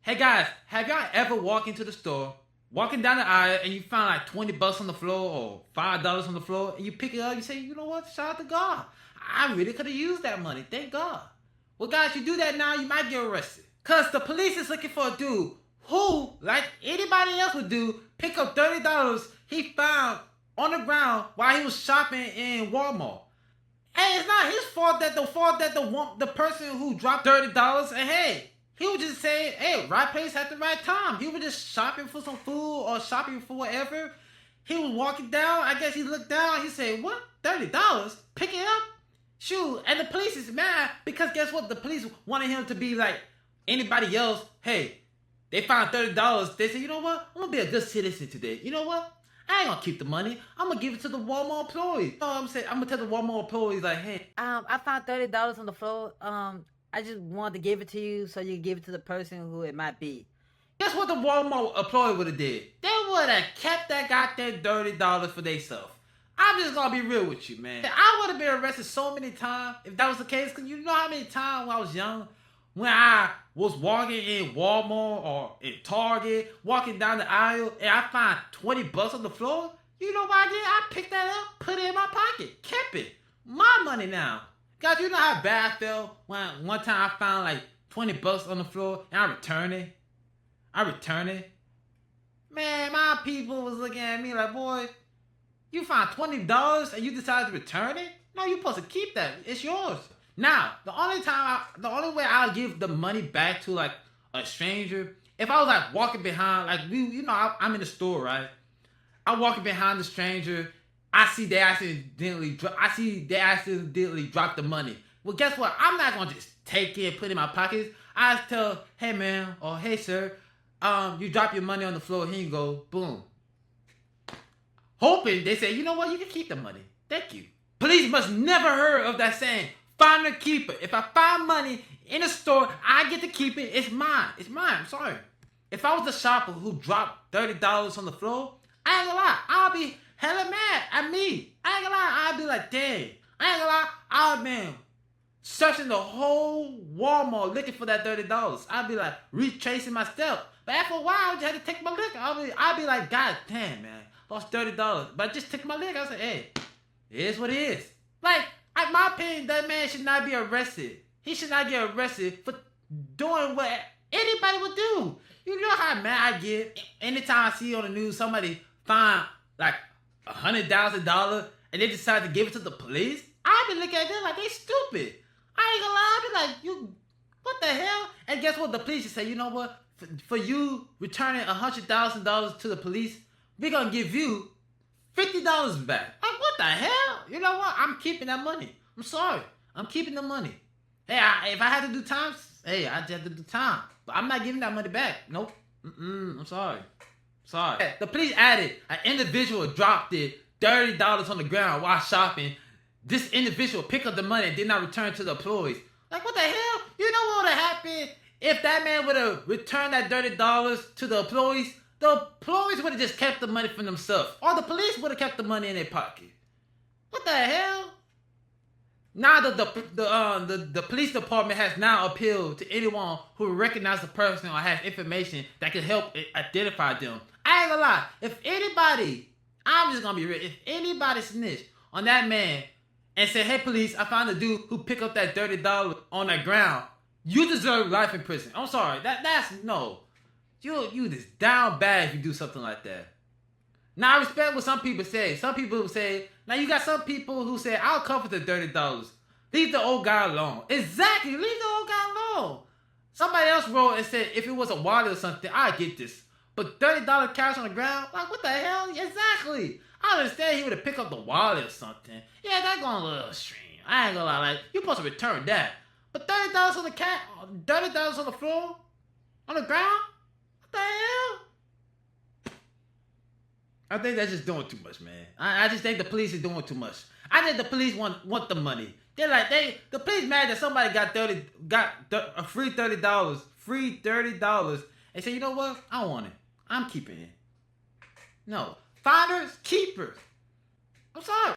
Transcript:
Hey guys, have y'all ever walked into the store, walking down the aisle, and you find like 20 bucks on the floor or $5 on the floor, and you pick it up, you say, you know what, shout out to God. I really could have used that money, thank God. Well guys, you do that now, you might get arrested. Cause the police is looking for a dude who, like anybody else would do, pick up $30 he found on the ground while he was shopping in Walmart. And it's not his fault that the person who dropped $30, and hey, he was just saying, hey, right place at the right time. He was just shopping for some food or shopping for whatever. He was walking down. I guess he looked down. He said, what? $30? Pick it up? Shoot. And the police is mad because guess what? The police wanted him to be like anybody else. Hey, they found $30. They said, you know what? I'm going to be a good citizen today. You know what? I ain't gonna keep the money. I'm gonna give it to the Walmart employees. You know what I'm saying? I'm gonna tell the Walmart employees like, hey, I found $30 on the floor. I just wanted to give it to you so you can give it to the person who it might be. Guess what the Walmart employee would have did? They would have kept that goddamn $30 for themselves. I'm just gonna be real with you, man. I would have been arrested so many times if that was the case. Cause you know how many times when I was young, when I was walking in Walmart or in Target, walking down the aisle, and I find 20 bucks on the floor, you know what I did? I picked that up, put it in my pocket, kept it. My money now. Guys, you know how bad I felt when one time I found like 20 bucks on the floor and I returned it? Man, my people was looking at me like, boy, you found $20 and you decided to return it? No, you're supposed to keep that. It's yours. Now, the only way I'll give the money back to like a stranger, if I was like walking behind, like I'm in the store, right? I'm walking behind the stranger. I see they accidentally drop the money. Well, guess what? I'm not gonna just take it and put it in my pockets. I just tell, hey man, or hey sir, you drop your money on the floor. Here you go, boom. Hoping they say, you know what? You can keep the money. Thank you. Police must never heard of that saying. Find a keeper. If I find money in a store, I get to keep it. It's mine. It's mine. I'm sorry. If I was the shopper who dropped $30 on the floor, I ain't gonna lie. I'll be hella mad at me. I ain't gonna lie. I'll be like, dang. I ain't gonna lie. I'll be searching the whole Walmart looking for that $30. I'll be like retracing my steps. But after a while, I just had to take my liquor. I'll be like, God damn, man. Lost $30. But I just took my liquor. I said, hey, it is what it is. Like, in my opinion, that man should not be arrested. He should not get arrested for doing what anybody would do. You know how mad I get anytime I see on the news somebody find like $100,000 and they decide to give it to the police? I be looking at them like they stupid. I ain't gonna lie, I be like, you, what the hell? And guess what? The police should say, you know what? For you returning $100,000 to the police, we're gonna give you $50 back. Like, what the hell? You know what? I'm keeping that money. I'm sorry. I'm keeping the money. Hey, if I had to do time, hey, I just have to do time. But I'm not giving that money back. Nope. I'm sorry. Sorry. The police added an individual dropped it $30 on the ground while shopping. This individual picked up the money and did not return to the employees. Like, what the hell? You know what would have happened if that man would have returned that $30 to the employees? The employees would have just kept the money for themselves. Or the police would have kept the money in their pocket. What the hell? Now the police department has now appealed to anyone who recognize the person or has information that can help identify them. I ain't gonna lie. If anybody, I'm just gonna be real. If anybody snitched on that man and said, hey police, I found a dude who picked up that $30 on the ground, you deserve life in prison. I'm sorry. That's no. You just down bad if you do something like that. Now I respect what some people say. Some people say, now you got some people who say, I'll cover the $30. Leave the old guy alone. Exactly, leave the old guy alone. Somebody else wrote and said, if it was a wallet or something, I get this. But $30 cash on the ground? Like, what the hell? Exactly. I understand he would have picked up the wallet or something. Yeah, that going a little extreme. I ain't gonna lie, like, you're supposed to return that. But $30 on the $30 on the floor? On the ground? What the hell? I think that's just doing too much, man. I just think the police is doing too much. I think the police want the money. They're like, the police mad that somebody got a free $30, and say, you know what? I want it. I'm keeping it. No. Finders, keepers. I'm sorry.